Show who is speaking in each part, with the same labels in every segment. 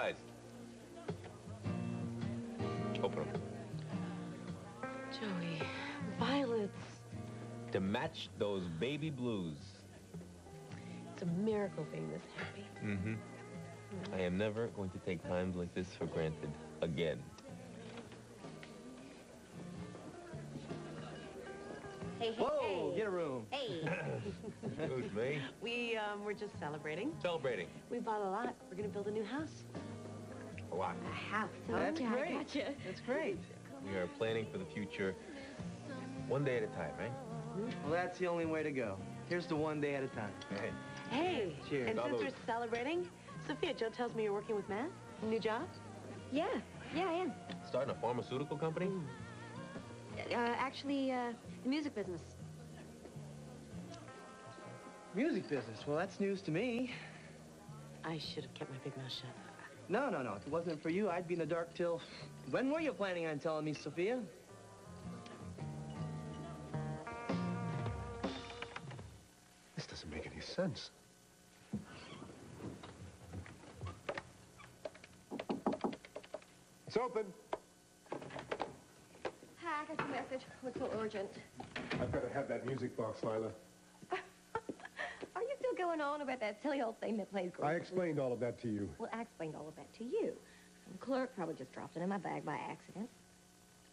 Speaker 1: eyes. Open them.
Speaker 2: Joey, violets.
Speaker 1: To match those baby blues.
Speaker 2: It's a miracle being this happy.
Speaker 1: Mm-hmm. I am never going to take times like this for granted again.
Speaker 3: Hey, hey,
Speaker 4: Whoa,
Speaker 3: hey.
Speaker 4: get a room.
Speaker 3: Hey.
Speaker 1: Who's me?
Speaker 2: We're just celebrating.
Speaker 1: Celebrating.
Speaker 2: We bought a lot. We're gonna build a new house.
Speaker 1: A lot.
Speaker 3: A house.
Speaker 4: That's
Speaker 3: Okay,
Speaker 4: great.
Speaker 3: I gotcha.
Speaker 4: That's great.
Speaker 1: We are planning for the future one day at a time, right?
Speaker 4: Well, that's the only way to go. Here's the one day at a time.
Speaker 1: Hey.
Speaker 2: Hey.
Speaker 4: Cheers.
Speaker 2: And since
Speaker 1: Salud.
Speaker 2: we're celebrating, Sophia, Joe tells me you're working with Matt. New job?
Speaker 3: Yeah, I am.
Speaker 1: Starting a pharmaceutical company?
Speaker 3: Actually, the music business.
Speaker 4: Music business. Well, that's news to me.
Speaker 2: I should have kept my big mouth shut.
Speaker 4: No, no, no. If it wasn't for you, I'd be in the dark till... When were you planning on telling me, Sophia?
Speaker 5: This doesn't make any sense. It's open.
Speaker 3: Hi, I got your message. What's so urgent?
Speaker 5: I've got to have that music box, Lila.
Speaker 3: Are you still going on about that silly old thing that plays great?
Speaker 5: I explained all of that to you.
Speaker 3: Well, I explained all of that to you. The clerk probably just dropped it in my bag by accident.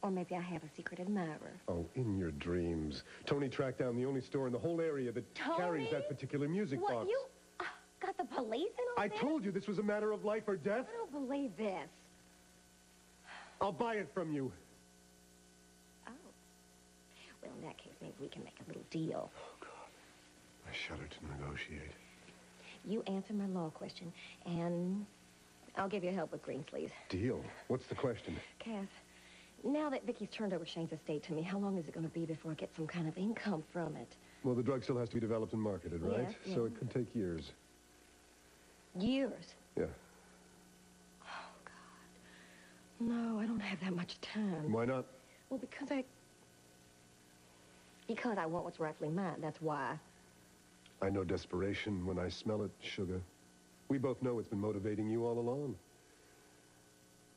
Speaker 3: Or maybe I have a secret admirer.
Speaker 5: Oh, in your dreams. Tony tracked down the only store in the whole area that carries that particular music
Speaker 3: What,
Speaker 5: box.
Speaker 3: you got the police in on
Speaker 5: I
Speaker 3: this?
Speaker 5: told you this was a matter of life or death.
Speaker 3: I don't believe this.
Speaker 5: I'll buy it from you.
Speaker 3: Oh. Well, in that case, maybe we can make a little deal.
Speaker 5: Oh, God. I shudder to negotiate.
Speaker 3: You answer my law question, and I'll give you help with Greensleeves.
Speaker 5: Deal? What's the question?
Speaker 3: Cass, now that Vicky's turned over Shane's estate to me, how long is it going to be before I get some kind of income from it?
Speaker 5: Well, the drug still has to be developed and marketed, right?
Speaker 3: Yeah,
Speaker 5: So
Speaker 3: yeah.
Speaker 5: it could take years.
Speaker 3: Years?
Speaker 5: Yeah.
Speaker 3: Oh, God. No, I don't have that much time.
Speaker 5: Why not?
Speaker 3: Well, because I want what's rightfully mine, that's why.
Speaker 5: I know desperation when I smell it, Sugar. We both know it's been motivating you all along.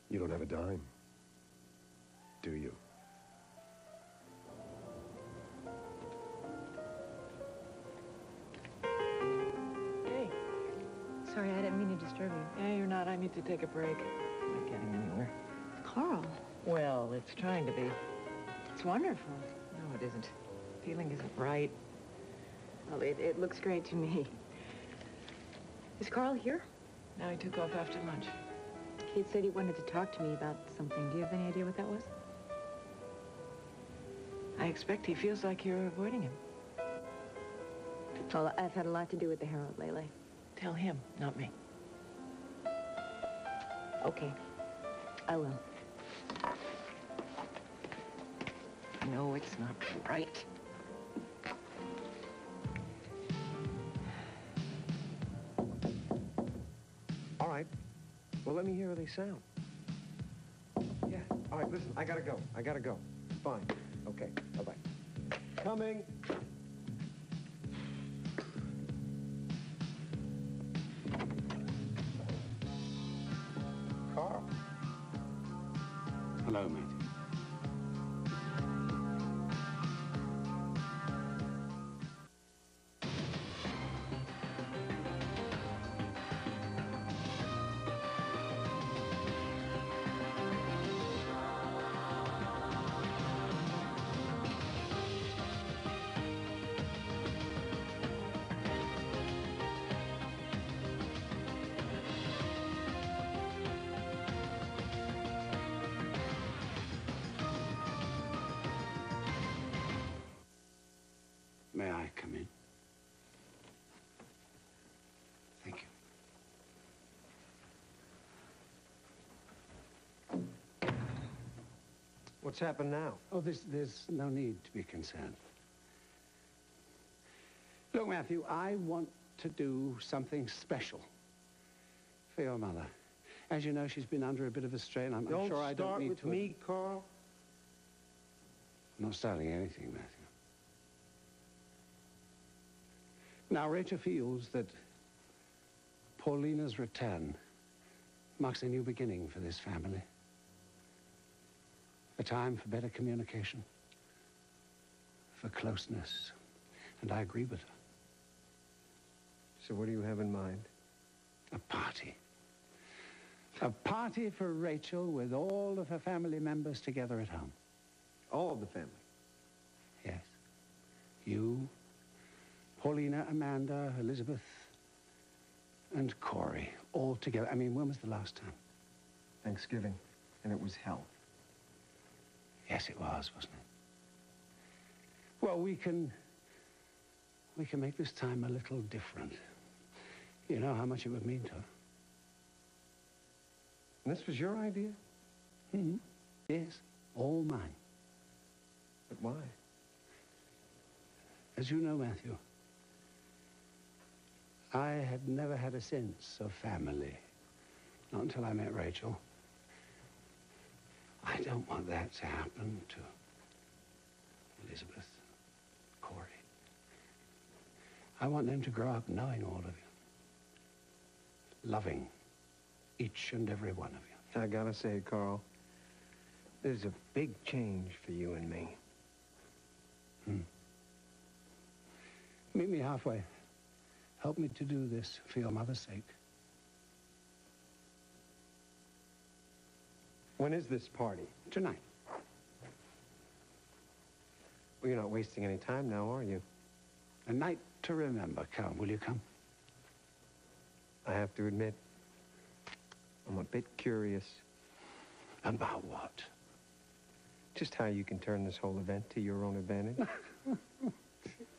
Speaker 5: You don't have a dime, do you?
Speaker 6: Hey. Sorry, I didn't mean to disturb you. Yeah, you're not. I need to take a break. I'm not getting anywhere.
Speaker 3: Carl.
Speaker 6: Well, it's trying to be. It's wonderful. No, it isn't. Feeling isn't right. Well, it looks great to me. Is Carl here? No, he took off after lunch. He said he wanted to talk to me about something. Do you have any idea what that was? I expect he feels like you're avoiding him. Well, I've had a lot to do with the Herald lately. Tell him, not me. Okay. I will. No, it's not right.
Speaker 7: All right. Well, let me hear how they sound. Yeah. All right, listen, I gotta go. I gotta go. Fine. Okay, bye-bye. Coming.
Speaker 5: Carl.
Speaker 8: Hello, Matthew. May I come in? Thank you.
Speaker 7: What's happened now?
Speaker 8: Oh, there's no need to be concerned. Look, Matthew, I want to do something special for your mother. As you know, she's been under a bit of a strain. I'm sure I don't need
Speaker 7: with
Speaker 8: to...
Speaker 7: me, Carl.
Speaker 8: I'm not starting anything, Matthew. Now, Rachel feels that Paulina's return marks a new beginning for this family. A time for better communication, for closeness. And I agree with her.
Speaker 7: So what do you have in mind?
Speaker 8: A party. A party for Rachel with all of her family members together at home.
Speaker 7: All of the family.
Speaker 8: Yes. You, Paulina, Amanda, Elizabeth, and Corey, all together. I mean, when was the last time?
Speaker 7: Thanksgiving. And it was hell.
Speaker 8: Yes, it was, wasn't it? Well, we can make this time a little different. You know how much it would mean to her.
Speaker 7: And this was your idea?
Speaker 8: Mm-hmm. Yes, all mine.
Speaker 7: But why?
Speaker 8: As you know, Matthew, I had never had a sense of family. Not until I met Rachel. I don't want that to happen to Elizabeth, Corey. I want them to grow up knowing all of you. Loving each and every one of you.
Speaker 7: I gotta say, Carl, there's a big change for you and me.
Speaker 8: Meet me halfway. Help me to do this for your mother's sake.
Speaker 7: When is this party?
Speaker 8: Tonight.
Speaker 7: Well, you're not wasting any time now, are you?
Speaker 8: A night to remember. Come, will you come?
Speaker 7: I have to admit, I'm a bit curious.
Speaker 8: About what?
Speaker 7: Just how you can turn this whole event to your own advantage.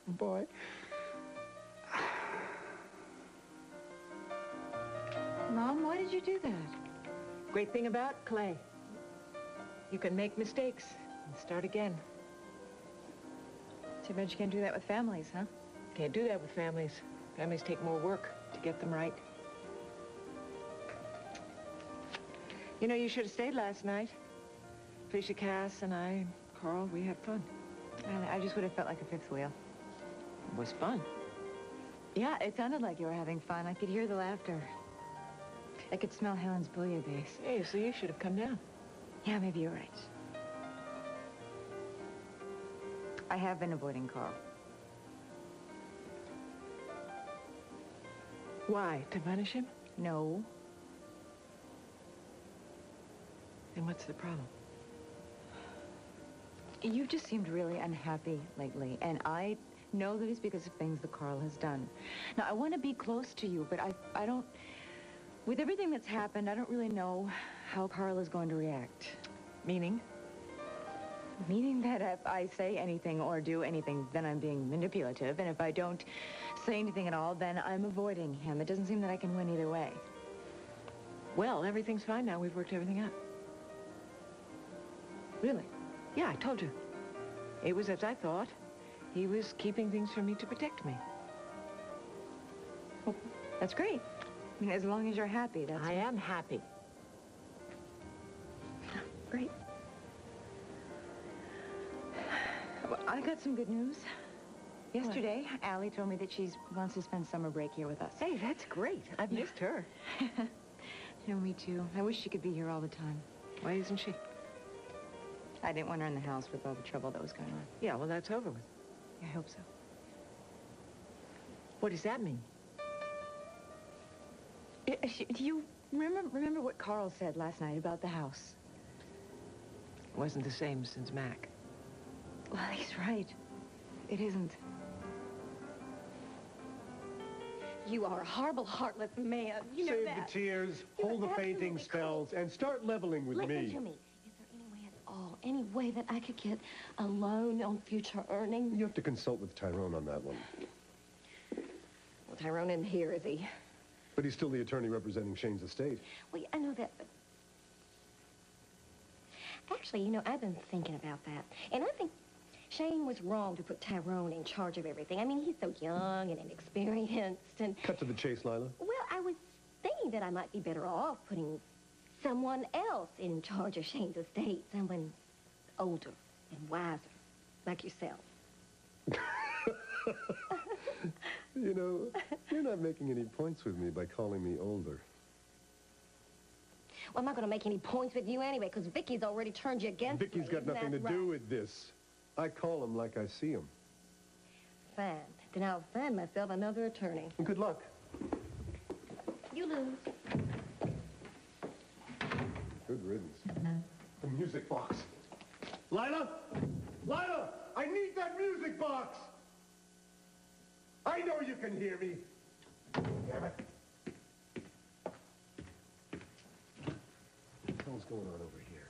Speaker 8: Boy.
Speaker 6: Mom, why did you do that? Great thing about Clay. You can make mistakes and start again.
Speaker 2: Too bad you can't do that with families, huh?
Speaker 6: Can't do that with families. Families take more work to get them right. You know, you should have stayed last night. Felicia, Cass, and I, Carl, we had fun.
Speaker 2: I just would have felt like a fifth wheel.
Speaker 6: It was fun.
Speaker 2: Yeah, it sounded like you were having fun. I could hear the laughter. I could smell Helen's bouillabaisse.
Speaker 6: Hey, so you should have come down.
Speaker 2: Yeah, maybe you're right. I have been avoiding Carl.
Speaker 6: Why? To punish him?
Speaker 2: No.
Speaker 6: Then what's the problem?
Speaker 2: You've just seemed really unhappy lately, and I know that it's because of things that Carl has done. Now, I want to be close to you, but I don't... With everything that's happened, I don't really know how Carl is going to react.
Speaker 6: Meaning?
Speaker 2: Meaning that if I say anything or do anything, then I'm being manipulative, and if I don't say anything at all, then I'm avoiding him. It doesn't seem that I can win either way.
Speaker 6: Well, everything's fine now. We've worked everything out.
Speaker 2: Really?
Speaker 6: Yeah, I told you. It was as I thought. He was keeping things from me to protect me.
Speaker 2: Well, that's great. I mean, as long as you're happy, that's...
Speaker 6: I am happy.
Speaker 2: Great. Well, I got some good news. Yesterday, Allie told me that she wants to spend summer break here with us.
Speaker 6: Hey, that's great. I've missed her.
Speaker 2: No, me too. I wish she could be here all the time.
Speaker 6: Why isn't she?
Speaker 2: I didn't want her in the house with all the trouble that was going on.
Speaker 6: Yeah, well, that's over with.
Speaker 2: I hope so.
Speaker 6: What does that mean?
Speaker 2: Do you remember what Carl said last night about the house?
Speaker 6: It wasn't the same since Mac.
Speaker 2: Well, he's right. It isn't.
Speaker 3: You are a horrible, heartless man. You know
Speaker 5: Save
Speaker 3: that.
Speaker 5: the tears,
Speaker 3: You're
Speaker 5: hold the fainting
Speaker 3: absolutely
Speaker 5: spells, and start leveling with
Speaker 3: Listen
Speaker 5: me.
Speaker 3: to me. Is there any way at all, any way that I could get a loan on future earnings?
Speaker 5: You have to consult with Tyrone on that one.
Speaker 3: Well, Tyrone isn't here, is he?
Speaker 5: But he's still the attorney representing Shane's estate.
Speaker 3: Well, I know that, but... Actually, you know, I've been thinking about that. And I think Shane was wrong to put Tyrone in charge of everything. I mean, he's so young and inexperienced and...
Speaker 5: Cut to the chase, Lila.
Speaker 3: Well, I was thinking that I might be better off putting someone else in charge of Shane's estate. Someone older and wiser, like yourself.
Speaker 5: You know, you're not making any points with me by calling me older.
Speaker 3: Well, I'm not going to make any points with you anyway, because Vicky's already turned you against me.
Speaker 5: Vicky's got
Speaker 3: Isn't
Speaker 5: nothing
Speaker 3: that
Speaker 5: to do
Speaker 3: right?
Speaker 5: with this. I call him like I see him.
Speaker 3: Fine. Then I'll find myself another attorney.
Speaker 5: Good luck.
Speaker 3: You lose.
Speaker 5: Good riddance. The music box. Lila! Lila! I need that music box! I know you can hear me. Damn it. What the hell's going on over here?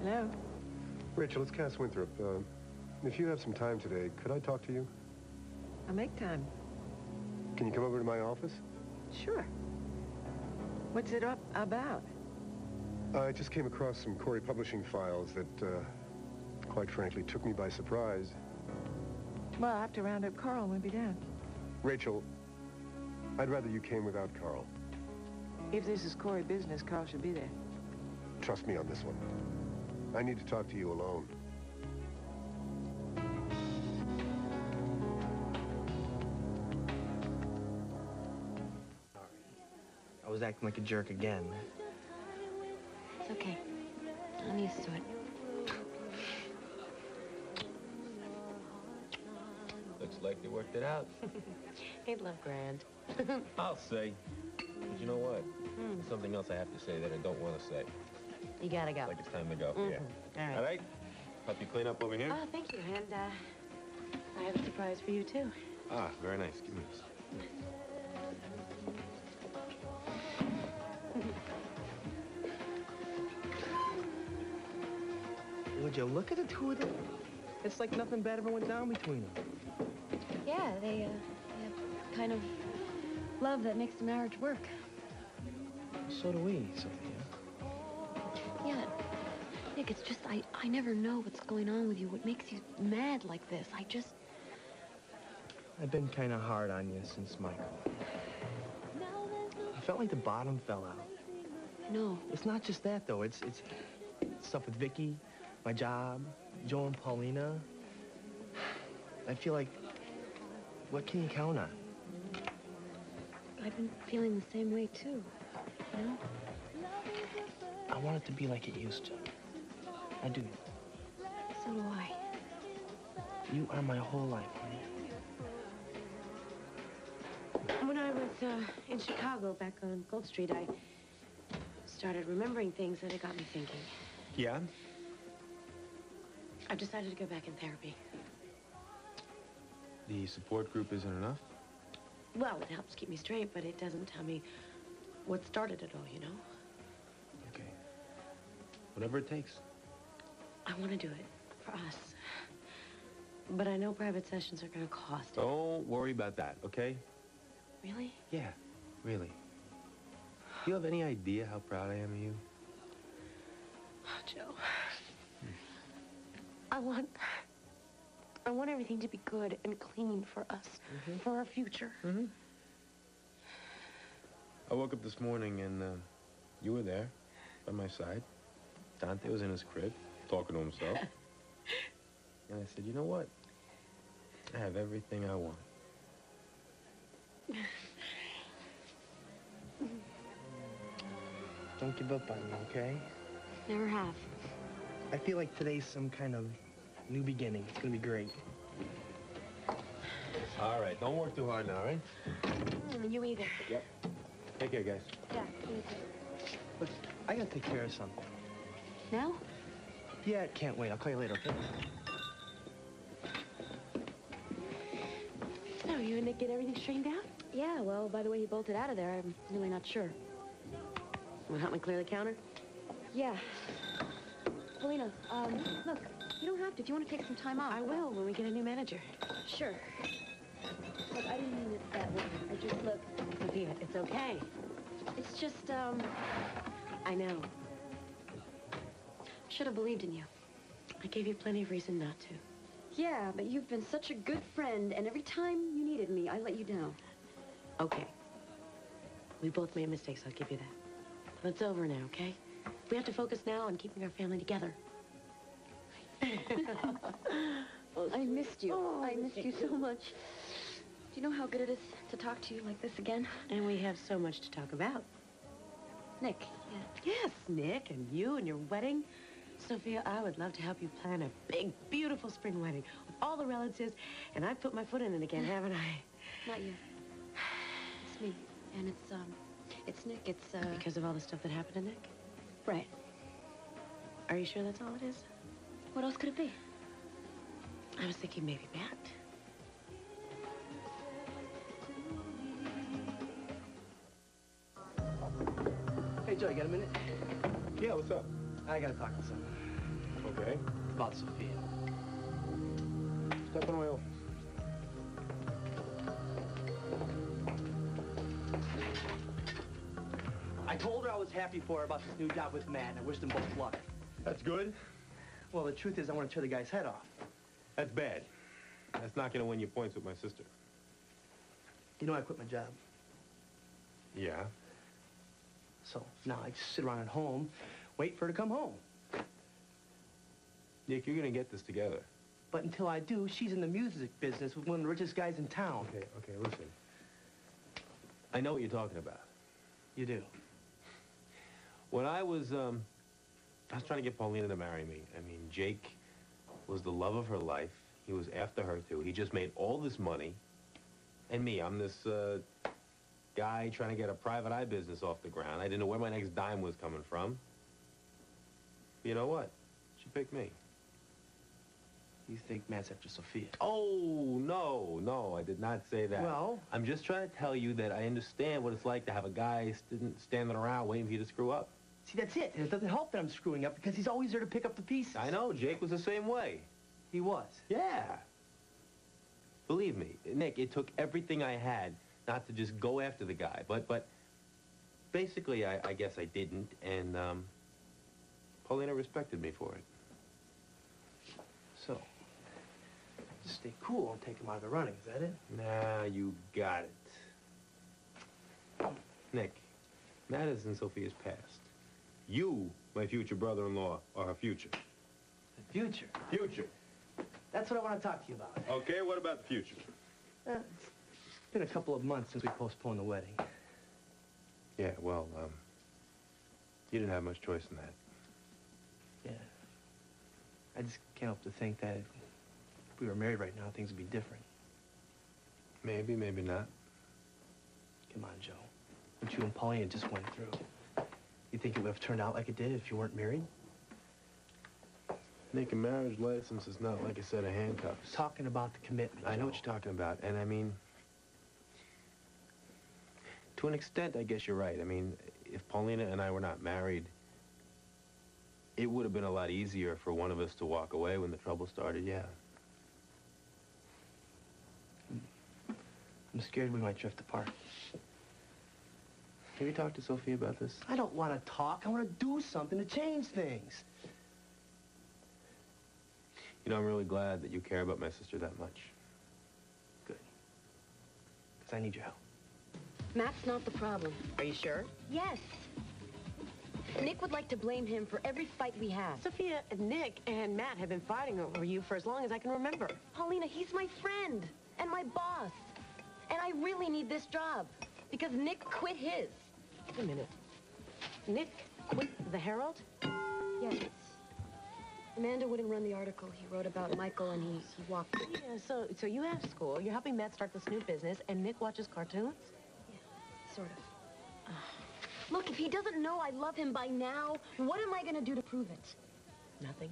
Speaker 6: Hello?
Speaker 5: Rachel, it's Cass Winthrop. If you have some time today, could I talk to you?
Speaker 6: I'll make time.
Speaker 5: Can you come over to my office?
Speaker 6: Sure. What's it up about?
Speaker 5: I just came across some Corey Publishing files that, quite frankly, took me by surprise.
Speaker 6: Well, I'll have to round up Carl when we be down.
Speaker 5: Rachel, I'd rather you came without Carl.
Speaker 6: If this is Corey business, Carl should be there.
Speaker 5: Trust me on this one. I need to talk to you alone.
Speaker 4: I was acting like a jerk again.
Speaker 3: It's okay. I'm used to it.
Speaker 1: Looks like they worked it out.
Speaker 9: Ain't love grand.
Speaker 1: I'll say. But you know what? There's something else I have to say that I don't want to say.
Speaker 9: You gotta go.
Speaker 1: Like it's time to go. Yeah.
Speaker 9: All right.
Speaker 1: All right? Help you clean up over here?
Speaker 9: Oh, thank you. And, I have a surprise for you, too.
Speaker 1: Ah, very nice. Give me this.
Speaker 4: Would you look at the two of them? It's like nothing bad ever went down between them.
Speaker 3: Yeah, they have kind of love that makes the marriage work.
Speaker 4: So do we, Sophia.
Speaker 3: Yeah, Nick, it's just, I never know what's going on with you. What makes you mad like this?
Speaker 4: I've been kind of hard on you since Michael. I felt like the bottom fell out.
Speaker 3: No.
Speaker 4: It's not just that, though. It's stuff with Vicky, my job, Joe and Paulina. I feel like, what can you count on?
Speaker 3: I've been feeling the same way, too. You know?
Speaker 4: I want it to be like it used to. I do.
Speaker 3: So do I.
Speaker 4: You are my whole life, honey.
Speaker 9: When I was in Chicago, back on Gold Street, I started remembering things that it got me thinking.
Speaker 4: Yeah?
Speaker 9: I've decided to go back in therapy.
Speaker 1: The support group isn't enough?
Speaker 9: Well, it helps keep me straight, but it doesn't tell me what started it all, you know?
Speaker 1: Okay. Whatever it takes.
Speaker 9: I want to do it for us. But I know private sessions are going to cost.
Speaker 1: Don't worry about that, okay?
Speaker 9: Really?
Speaker 1: Yeah, really. Do you have any idea how proud I am of you?
Speaker 9: Oh, Joe. I want everything to be good and clean for us, for our future.
Speaker 1: I woke up this morning and you were there by my side. Dante was in his crib, talking to himself. And I said, you know what? I have everything I want.
Speaker 4: Don't give up on me, okay?
Speaker 3: Never have.
Speaker 4: I feel like today's some kind of new beginning. It's gonna be great.
Speaker 1: All right, don't work too hard now, all right?
Speaker 9: You either.
Speaker 1: Yep. Take care, guys.
Speaker 3: Yeah, you too.
Speaker 4: Look, I gotta take care of something.
Speaker 3: Now?
Speaker 4: Yeah, it can't wait. I'll call you later, okay?
Speaker 9: So, you and Nick get everything straightened out?
Speaker 3: Yeah, well, by the way he bolted out of there, I'm really not sure.
Speaker 9: Want to help me clear the counter?
Speaker 3: Yeah. Paulina, look, you don't have to. If you want to take some time off.
Speaker 9: I will when we get a new manager.
Speaker 3: Sure. Look, I didn't mean it that way. I just, look,
Speaker 9: Sophia, it's okay.
Speaker 3: it's just,
Speaker 9: I know.
Speaker 3: should have believed in you.
Speaker 9: I gave you plenty of reason not to.
Speaker 3: Yeah, but you've been such a good friend, and every time you needed me, I let you down.
Speaker 9: Okay. We both made mistakes, I'll give you that. But it's over now, okay? We have to focus now on keeping our family together.
Speaker 3: I missed you.
Speaker 9: Oh,
Speaker 3: I missed you so much. Do you know how good it is to talk to you like this again?
Speaker 9: And we have so much to talk about.
Speaker 3: Nick.
Speaker 9: Yes, Nick, and you and your wedding. Sophia, I would love to help you plan a big, beautiful spring wedding with all the relatives, and I've put my foot in it again, haven't I?
Speaker 3: Not you. It's me. And it's Nick. It's,
Speaker 9: Because of all the stuff that happened to Nick?
Speaker 3: Right.
Speaker 9: Are you sure that's all it is?
Speaker 3: What else could it be?
Speaker 9: I was thinking maybe Matt.
Speaker 4: Hey, Joe, you got a minute?
Speaker 1: Yeah, what's up?
Speaker 4: I gotta talk to someone
Speaker 1: Okay.
Speaker 4: about Sophia.
Speaker 1: Step in my office.
Speaker 4: I told her I was happy for her about this new job with Matt, and I wished them both luck.
Speaker 1: That's good.
Speaker 4: Well, the truth is I want to tear the guy's head off.
Speaker 1: That's bad. That's not going to win you points with my sister.
Speaker 4: You know I quit my job.
Speaker 1: Yeah.
Speaker 4: So now I just sit around at home, wait for her to come home.
Speaker 1: Nick, you're going to get this together.
Speaker 4: But until I do, she's in the music business with one of the richest guys in town.
Speaker 1: Okay, listen. I know what you're talking about.
Speaker 4: You do?
Speaker 1: When I was trying to get Paulina to marry me. I mean, Jake was the love of her life. He was after her, too. He just made all this money. And me, I'm this guy trying to get a private eye business off the ground. I didn't know where my next dime was coming from. You know what? She picked me.
Speaker 4: You think Matt's after Sophia?
Speaker 1: Oh, no, I did not say that.
Speaker 4: Well?
Speaker 1: I'm just trying to tell you that I understand what it's like to have a guy standing around waiting for you to screw up.
Speaker 4: See, that's it. And it doesn't help that I'm screwing up because he's always there to pick up the pieces.
Speaker 1: I know, Jake was the same way.
Speaker 4: He was.
Speaker 1: Yeah. Believe me, Nick, it took everything I had not to just go after the guy. But basically, I guess I didn't, and Paulina respected me for it.
Speaker 4: So, just stay cool and take him out of the running, is that it?
Speaker 1: Nah, you got it. Nick, Matt is in Sophia's past. You, my future brother-in-law, are her future.
Speaker 4: The future?
Speaker 1: Future.
Speaker 4: That's what I want to talk to you about.
Speaker 1: Okay, what about the future?
Speaker 4: It's been a couple of months since we postponed the wedding.
Speaker 1: Yeah, well, you didn't have much choice in that.
Speaker 4: Yeah. I just can't help to think that if we were married right now, things would be different.
Speaker 1: Maybe, maybe not.
Speaker 4: Come on, Joe. What you and Paulina just went through. You think it would have turned out like it did if you weren't married?
Speaker 1: Nick, a marriage license is not like a set of handcuffs.
Speaker 4: Talking about the commitment,
Speaker 1: I know
Speaker 4: Joe.
Speaker 1: what you're talking about, and I mean, to an extent, I guess you're right. I mean, if Paulina and I were not married, it would have been a lot easier for one of us to walk away when the trouble started, yeah.
Speaker 4: I'm scared we might drift apart.
Speaker 1: Have you talked to Sophia about this?
Speaker 4: I don't want to talk. I want to do something to change things.
Speaker 1: You know, I'm really glad that you care about my sister that much.
Speaker 4: Good. Because I need your help.
Speaker 3: Matt's not the problem.
Speaker 9: Are you sure?
Speaker 3: Yes. Nick would like to blame him for every fight we have.
Speaker 9: Sophia, Nick, and Matt have been fighting over you for as long as I can remember.
Speaker 3: Paulina, he's my friend and my boss. And I really need this job because Nick quit his.
Speaker 9: Wait a minute. Nick quit the Herald?
Speaker 3: Yes. Amanda wouldn't run the article he wrote about Michael, and he walked.
Speaker 9: Yeah, so you have school, you're helping Matt start this new business, and Nick watches cartoons?
Speaker 3: Yeah, sort of. Look, if he doesn't know I love him by now, what am I going to do to prove it?
Speaker 9: Nothing.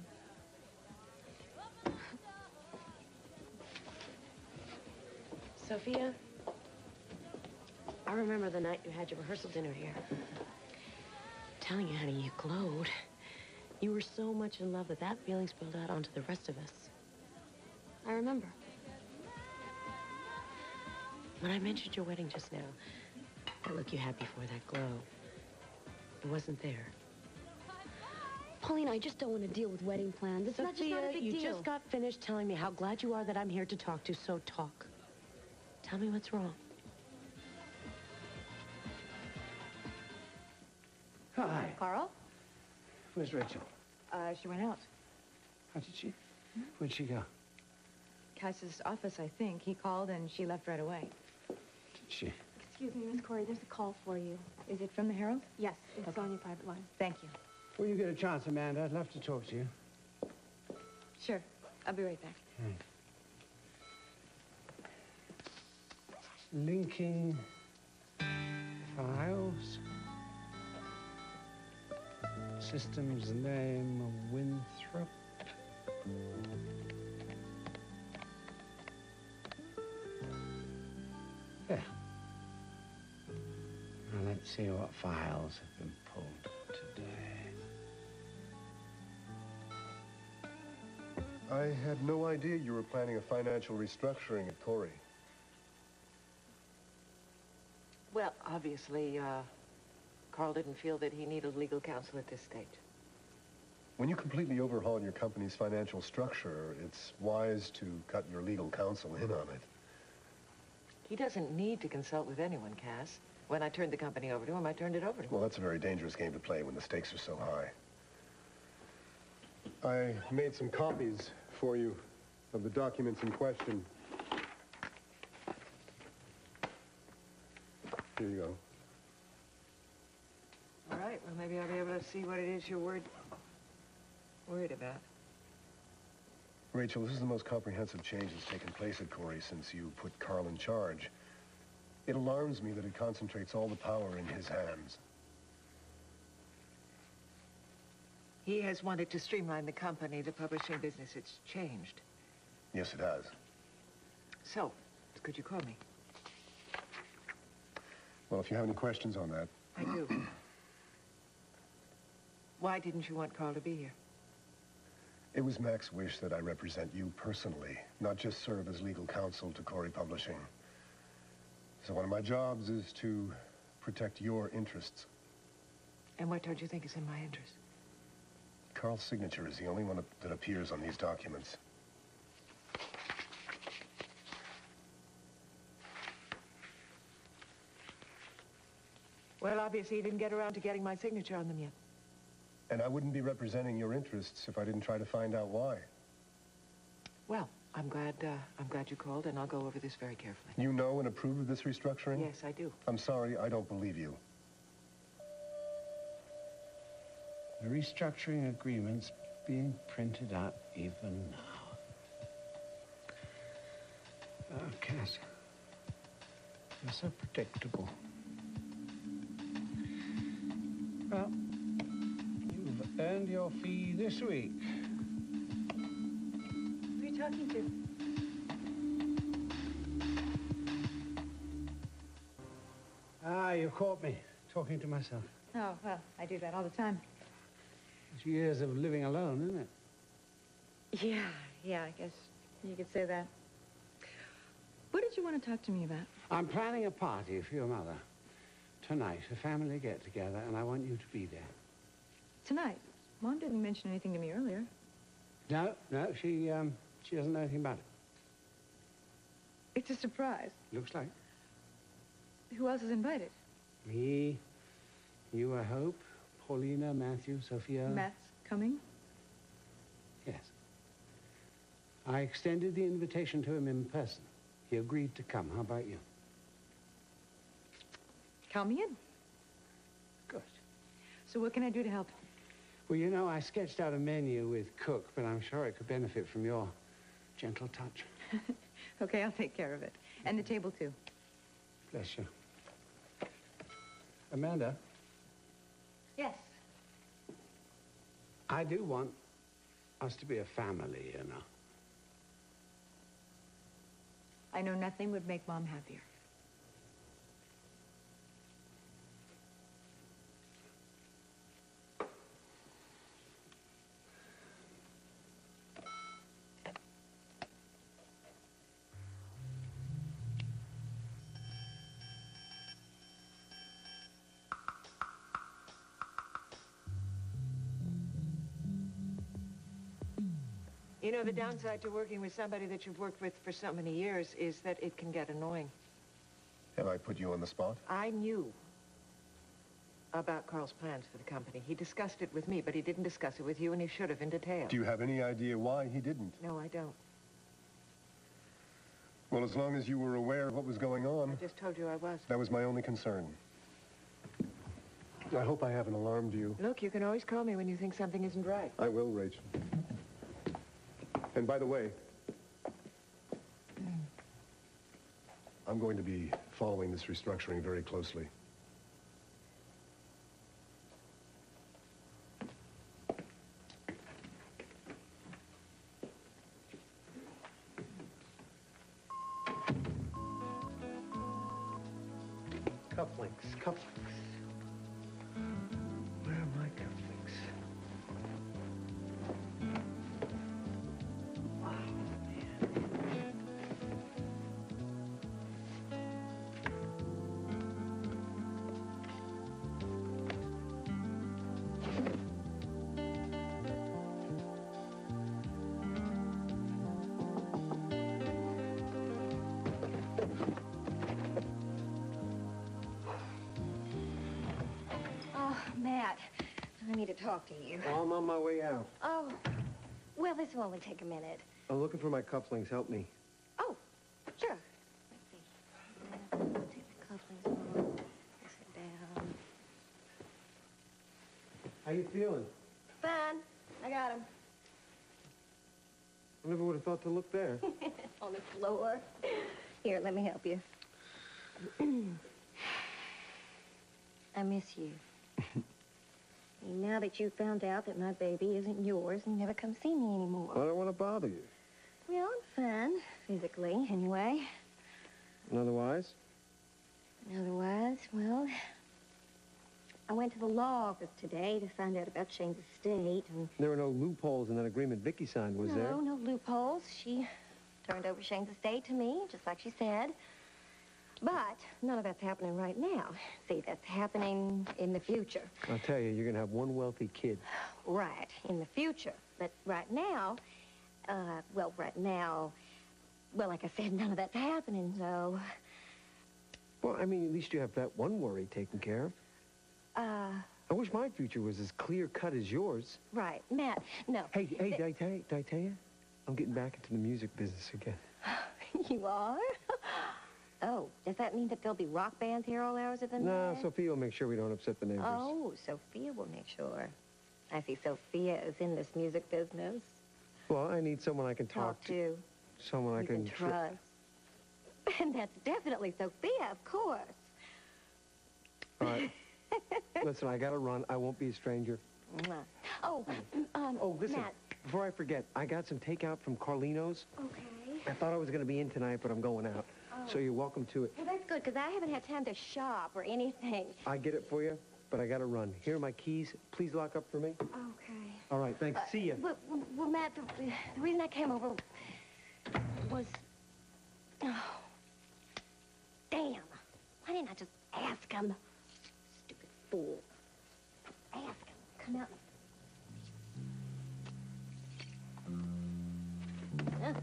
Speaker 9: Sophia, I remember the night you had your rehearsal dinner here. Telling you, honey, you glowed. You were so much in love that feeling spilled out onto the rest of us.
Speaker 3: I remember.
Speaker 9: When I mentioned your wedding just now, that look you had before that glow, it wasn't there.
Speaker 3: Pauline, I just don't want to deal with wedding plans. It's
Speaker 9: Sophia,
Speaker 3: not a big deal.
Speaker 9: you just got finished telling me how glad you are that I'm here to talk to, so talk. Tell me what's wrong.
Speaker 7: Hi.
Speaker 2: Carl?
Speaker 7: Where's Rachel?
Speaker 2: She went out.
Speaker 8: How did she? Where'd she go?
Speaker 2: Cass's office, I think. He called and she left right away.
Speaker 8: Did she?
Speaker 10: Excuse me, Miss Corey, there's a call for you.
Speaker 2: Is it from the Herald?
Speaker 10: Yes, it's on your private line.
Speaker 2: Thank you.
Speaker 8: When you get a chance, Amanda, I'd love to talk to you.
Speaker 2: Sure. I'll be right back.
Speaker 8: Right. Linking files. System's name, Winthrop. There. Now let's see what files have been pulled today.
Speaker 5: I had no idea you were planning a financial restructuring at Corey.
Speaker 6: Well, obviously, Carl didn't feel that he needed legal counsel at this stage.
Speaker 5: When you completely overhaul your company's financial structure, it's wise to cut your legal counsel in on it.
Speaker 6: He doesn't need to consult with anyone, Cass. When I turned the company over to him, I turned it over to him.
Speaker 5: Well, that's a very dangerous game to play when the stakes are so high. I made some copies for you of the documents in question. Here you go.
Speaker 6: All right, well, maybe I'll be able to see what it is you're worried about.
Speaker 5: Rachel, this is the most comprehensive change that's taken place at Corey since you put Carl in charge. It alarms me that it concentrates all the power in his hands.
Speaker 6: He has wanted to streamline the company. The publishing business, it's changed.
Speaker 5: Yes, it has.
Speaker 6: So, could you call me?
Speaker 5: Well, if you have any questions on that.
Speaker 6: I do. Why didn't you want Carl to be here?
Speaker 5: It was Mac's wish that I represent you personally, not just serve as legal counsel to Corey Publishing. So one of my jobs is to protect your interests.
Speaker 6: And what don't you think is in my interest?
Speaker 5: Carl's signature is the only one that appears on these documents.
Speaker 6: Well, obviously, he didn't get around to getting my signature on them yet.
Speaker 5: And I wouldn't be representing your interests if I didn't try to find out why.
Speaker 6: Well, I'm glad you called, and I'll go over this very carefully.
Speaker 5: You know and approve of this restructuring?
Speaker 6: Yes, I do.
Speaker 5: I'm sorry, I don't believe you.
Speaker 8: The restructuring agreement's being printed out even now. Oh, Cass. You're so predictable. Well, you've earned your fee this week.
Speaker 2: Who are you talking to?
Speaker 8: Ah, you caught me talking to myself.
Speaker 2: Oh, well, I do that all the time.
Speaker 8: It's years of living alone, isn't it?
Speaker 2: Yeah, I guess you could say that. What did you want to talk to me about?
Speaker 8: I'm planning a party for your mother. Tonight, a family get-together, and I want you to be there.
Speaker 2: Tonight? Mom didn't mention anything to me earlier.
Speaker 8: No, she doesn't know anything about it.
Speaker 2: It's a surprise.
Speaker 8: Looks like.
Speaker 2: Who else is invited?
Speaker 8: Me, you, I hope, Paulina, Matthew, Sophia.
Speaker 2: Matt's coming?
Speaker 8: Yes. I extended the invitation to him in person. He agreed to come. How about you?
Speaker 2: Count me in.
Speaker 8: Good.
Speaker 2: So what can I do to help?
Speaker 8: Well, you know, I sketched out a menu with Cook, but I'm sure it could benefit from your gentle touch.
Speaker 2: Okay, I'll take care of it. And the table, too.
Speaker 8: Bless you. Amanda?
Speaker 2: Yes.
Speaker 8: I do want us to be a family, you know.
Speaker 2: I know nothing would make Mom happier.
Speaker 6: You know, the downside to working with somebody that you've worked with for so many years is that it can get annoying.
Speaker 5: Have I put you on the spot?
Speaker 6: I knew About Carl's plans for the company. He discussed it with me, but he didn't discuss it with you, and he should have in detail.
Speaker 5: Do you have any idea why he didn't?
Speaker 6: No, I don't.
Speaker 5: Well, as long as you were aware of what was going on,
Speaker 6: I just told you I was.
Speaker 5: that was my only concern. I hope I haven't alarmed you.
Speaker 6: Look, you can always call me when you think something isn't right.
Speaker 5: I will, Rachel. And by the way, I'm going to be following this restructuring very closely.
Speaker 7: Cufflinks, cufflinks. Where are my cufflinks? Wow, man.
Speaker 3: Oh, Matt, I need to talk to you.
Speaker 7: Oh, I'm on my way out.
Speaker 3: Oh, well, this will only take a minute.
Speaker 7: I'm looking for my cufflinks. Help me.
Speaker 3: Oh, sure. Let's see. Take the cufflinks off. Sit down.
Speaker 7: How you feeling?
Speaker 3: Fine. I got him.
Speaker 7: I never would have thought to look there.
Speaker 3: On the floor. Here, let me help you. I miss you. Now that you found out that my baby isn't yours, you never come see me anymore.
Speaker 7: I don't want to bother you.
Speaker 3: Well, I'm fine, physically, anyway.
Speaker 7: And otherwise?
Speaker 3: Otherwise, well, I went to the law office today to find out about Shane's estate, and...
Speaker 7: There were no loopholes in that agreement Vicky signed, was there?
Speaker 3: No, no loopholes. She turned over Shane's estate to me, just like she said. But none of that's happening right now. See, that's happening in the future.
Speaker 7: I'll tell you, you're going to have one wealthy kid.
Speaker 3: Right, in the future. But right now, well, like I said, none of that's happening, so...
Speaker 7: Well, I mean, at least you have that one worry taken care of. I wish my future was as clear-cut as yours.
Speaker 3: Right. Matt, no.
Speaker 7: Hey, did I tell you? I'm getting back into the music business again.
Speaker 3: You are? Oh, does that mean that there'll be rock bands here all hours of the night?
Speaker 7: No, Sophia will make sure we don't upset the neighbors.
Speaker 3: Oh, Sophia will make sure. I see Sophia is in this music business.
Speaker 7: Well, I need someone I can talk
Speaker 3: to.
Speaker 7: Someone I can
Speaker 3: trust. And that's definitely Sophia, of course.
Speaker 7: All right. Listen, I gotta run. I won't be a stranger.
Speaker 3: Oh,
Speaker 7: listen,
Speaker 3: Matt.
Speaker 7: before I forget, I got some takeout from Carlino's.
Speaker 3: Okay.
Speaker 7: I thought I was gonna be in tonight, but I'm going out.
Speaker 3: Oh.
Speaker 7: So you're welcome to it.
Speaker 3: Well, that's good, because I haven't had time to shop or anything.
Speaker 7: I get it for you, but I gotta run. Here are my keys. Please lock up for me.
Speaker 3: Okay.
Speaker 7: All right, thanks. See ya.
Speaker 3: Well, Matt, the reason I came over was... Oh, damn. Why didn't I just ask him? Stupid fool. Ask him. Come out. Oh,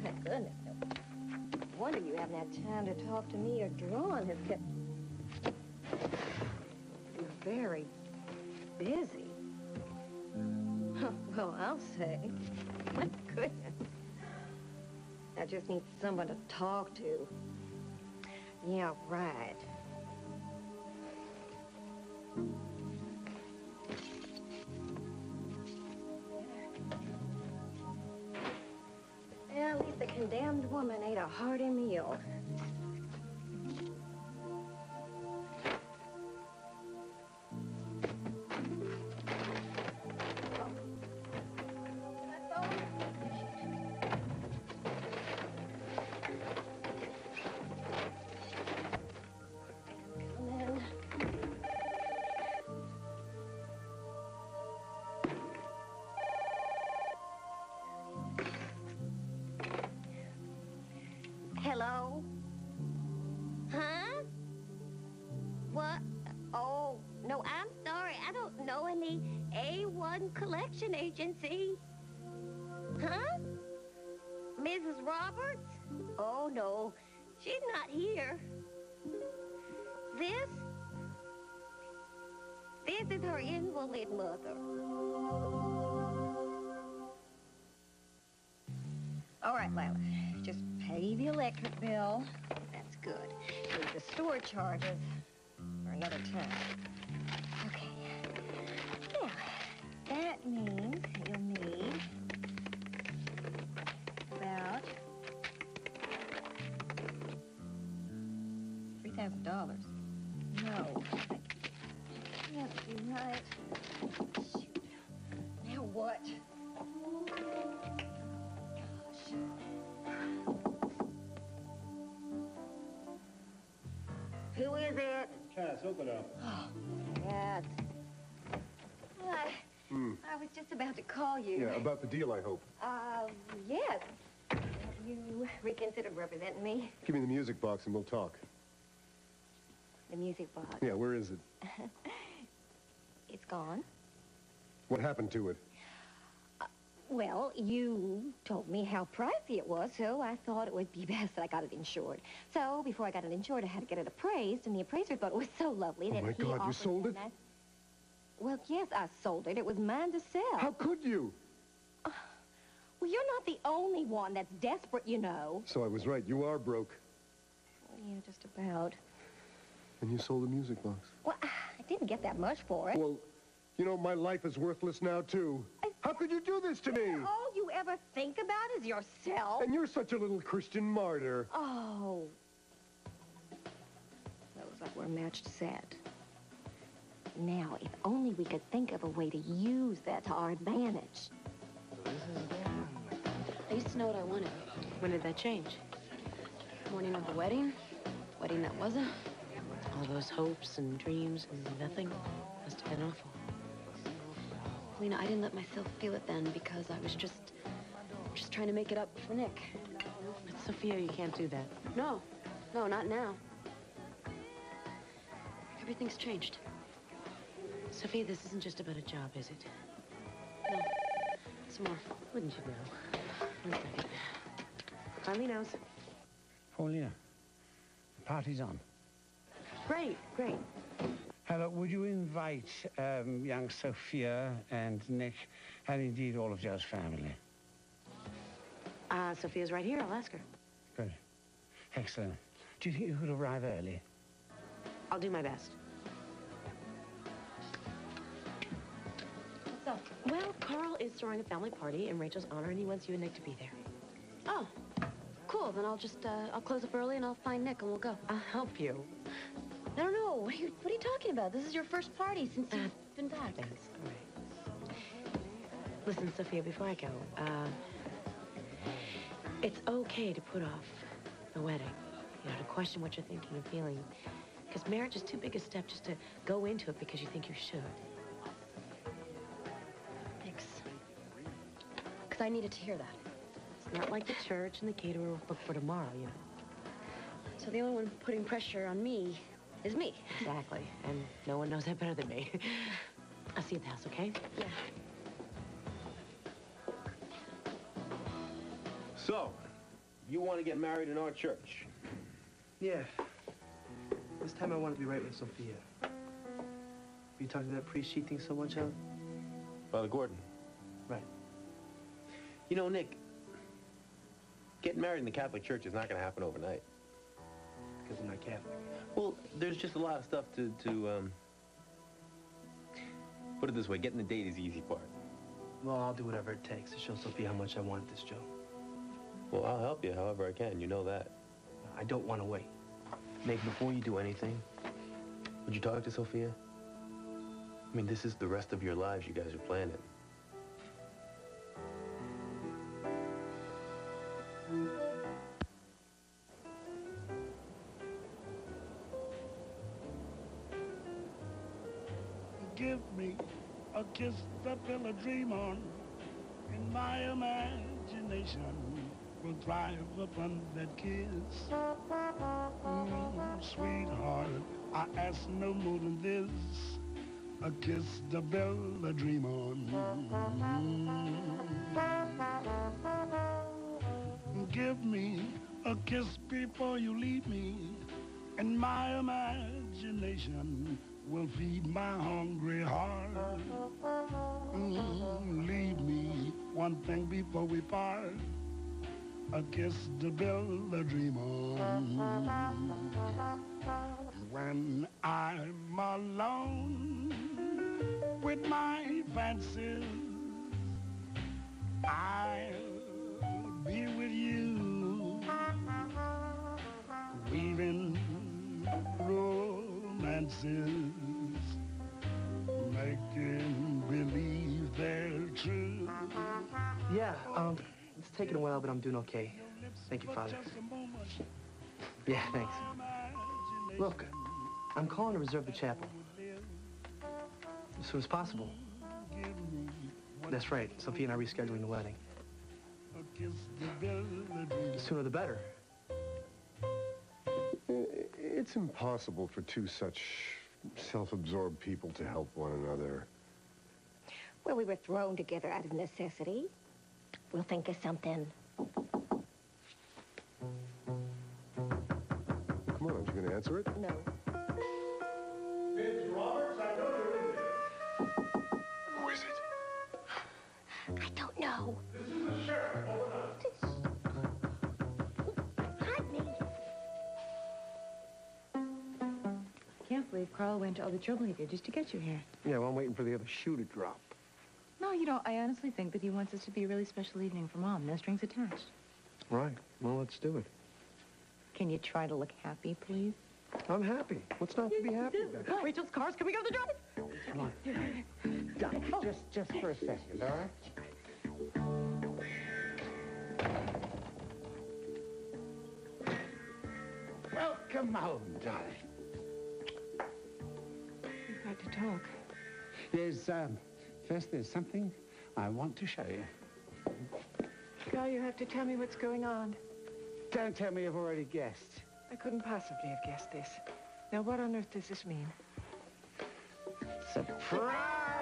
Speaker 3: my goodness. No wonder you haven't had time to talk to me or Dawn has kept... You're very busy. Well, I'll say. My goodness. I just need someone to talk to. Yeah, right. Well, at least the condemned woman ate a hearty meal. Hello? Huh? What? Oh, no, I'm sorry. I don't know any A1 collection agency. Huh? Mrs. Roberts? Oh, no. She's not here. This? This is her invalid mother. All right, Lila. Just pay the electric bill. That's good. Leave the store charges for another time. Okay. Now, that means that you'll need about $3,000. No. That can't be right. Shoot. Now what? Who is it?
Speaker 5: Cass, open up.
Speaker 3: Oh, Cass. Well, I was just about to call you.
Speaker 5: Yeah, about the deal, I hope.
Speaker 3: Yes. Have you reconsidered representing me?
Speaker 5: Give me the music box and we'll talk.
Speaker 3: The music box.
Speaker 5: Yeah, where is it?
Speaker 3: It's gone.
Speaker 5: What happened to it?
Speaker 3: Well, you told me how pricey it was, so I thought it would be best that I got it insured. So, before I got it insured, I had to get it appraised, and the appraiser thought it was so lovely that
Speaker 5: Oh, my
Speaker 3: he
Speaker 5: God, you
Speaker 3: offered
Speaker 5: sold
Speaker 3: me
Speaker 5: it?
Speaker 3: a nice- Well, yes, I sold it. It was mine to sell.
Speaker 5: How could you?
Speaker 3: Well, you're not the only one that's desperate, you know.
Speaker 5: So I was right. You are broke.
Speaker 3: Well, yeah, just about.
Speaker 5: And you sold the music box.
Speaker 3: Well, I didn't get that much for it.
Speaker 5: Well, you know, my life is worthless now, too. How could you do this to me?
Speaker 3: All you ever think about is yourself.
Speaker 5: And you're such a little Christian martyr.
Speaker 3: Oh. That was like we're matched set. Now, if only we could think of a way to use that to our advantage.
Speaker 9: I used to know what I wanted. When did that change? Morning of the wedding? Wedding that wasn't? All those hopes and dreams and nothing. Must have been awful. Lena, I didn't let myself feel it then because I was just trying to make it up for Nick. But Sophia, you can't do that. No, not now. Everything's changed. Sophia, this isn't just about a job, is it? No. Some more. Wouldn't you know? One second. Carly knows.
Speaker 8: Paulina, the party's on.
Speaker 9: Great.
Speaker 8: Hello, would you invite young Sophia and Nick, and indeed all of Joe's family?
Speaker 9: Sophia's right here. I'll ask her.
Speaker 8: Good. Excellent. Do you think you could arrive early?
Speaker 9: I'll do my best.
Speaker 3: What's up?
Speaker 9: Well, Carl is throwing a family party in Rachel's honor, and he wants you and Nick to be there. Oh, cool. Then I'll just, I'll close up early, and I'll find Nick, and we'll go. I'll help you.
Speaker 3: No. What are you talking about? This is your first party since you've been back.
Speaker 9: Thanks. All right. Listen, Sophia, before I go, it's okay to put off the wedding. You know, to question what you're thinking and feeling. Because marriage is too big a step just to go into it because you think you should.
Speaker 3: Thanks. Because I needed to hear that.
Speaker 9: It's not like the church and the caterer will book for tomorrow, you know.
Speaker 3: So the only one putting pressure on me is me.
Speaker 9: Exactly. And no one knows that better than me. I'll see you at the house, okay?
Speaker 3: Yeah.
Speaker 1: So, you want to get married in our church?
Speaker 4: Yeah. This time I want to be right with Sophia. You talked to that priest she thinks so much of?
Speaker 1: Father Gordon.
Speaker 4: Right.
Speaker 1: You know, Nick, getting married in the Catholic Church is not going to happen overnight.
Speaker 4: Because I'm not Catholic.
Speaker 1: Well, there's just a lot of stuff to put it this way, getting the date is the easy part.
Speaker 4: Well, I'll do whatever it takes to show Sophia how much I want this, Joe.
Speaker 1: Well, I'll help you however I can, you know that.
Speaker 4: I don't want to wait.
Speaker 1: Nick, before you do anything, would you talk to Sophia? I mean, this is the rest of your lives you guys are planning.
Speaker 11: Give me a kiss to fill a dream on, and my imagination will thrive upon that kiss. Sweetheart, I ask no more than this, a kiss to build a dream on. Give me a kiss before you leave me, and my imagination will feed my hungry heart. Leave me one thing before we part. A kiss to build a dream on. When I'm alone with my fancies, I'll be with you, weaving romances, making believe they're true.
Speaker 4: Yeah, it's taken a while, but I'm doing okay. Thank you, Father. Yeah, thanks. Look, I'm calling to reserve the chapel. As soon as possible. That's right. Sophia and I are rescheduling the wedding. The sooner the better.
Speaker 5: It's impossible for two such self-absorbed people to help one another.
Speaker 3: Well, we were thrown together out of necessity. We'll think of something.
Speaker 5: Come on, aren't you going to answer it?
Speaker 3: No.
Speaker 5: Miss Roberts, I know you're in there.
Speaker 3: Who is it? I don't know.
Speaker 5: This is the sheriff. Open up.
Speaker 3: Hide me.
Speaker 2: I can't believe Carl went to all the trouble he did just to get you here.
Speaker 7: Yeah, well, I'm waiting for the other shoe to drop.
Speaker 2: No, you know, I honestly think that he wants this to be a really special evening for Mom. No strings attached.
Speaker 7: Right. Well, let's do it.
Speaker 2: Can you try to look happy, please?
Speaker 7: I'm happy. What's not to be happy about?
Speaker 2: Rachel's car's coming out the door.
Speaker 7: Come on. Doc, just for a second, all right?
Speaker 8: Well, come on, darling.
Speaker 6: We've got to talk.
Speaker 8: First, there's something I want to show you.
Speaker 6: Carl, you have to tell me what's going on.
Speaker 8: Don't tell me you've already guessed.
Speaker 6: I couldn't possibly have guessed this. Now, what on earth does this mean?
Speaker 8: Surprise!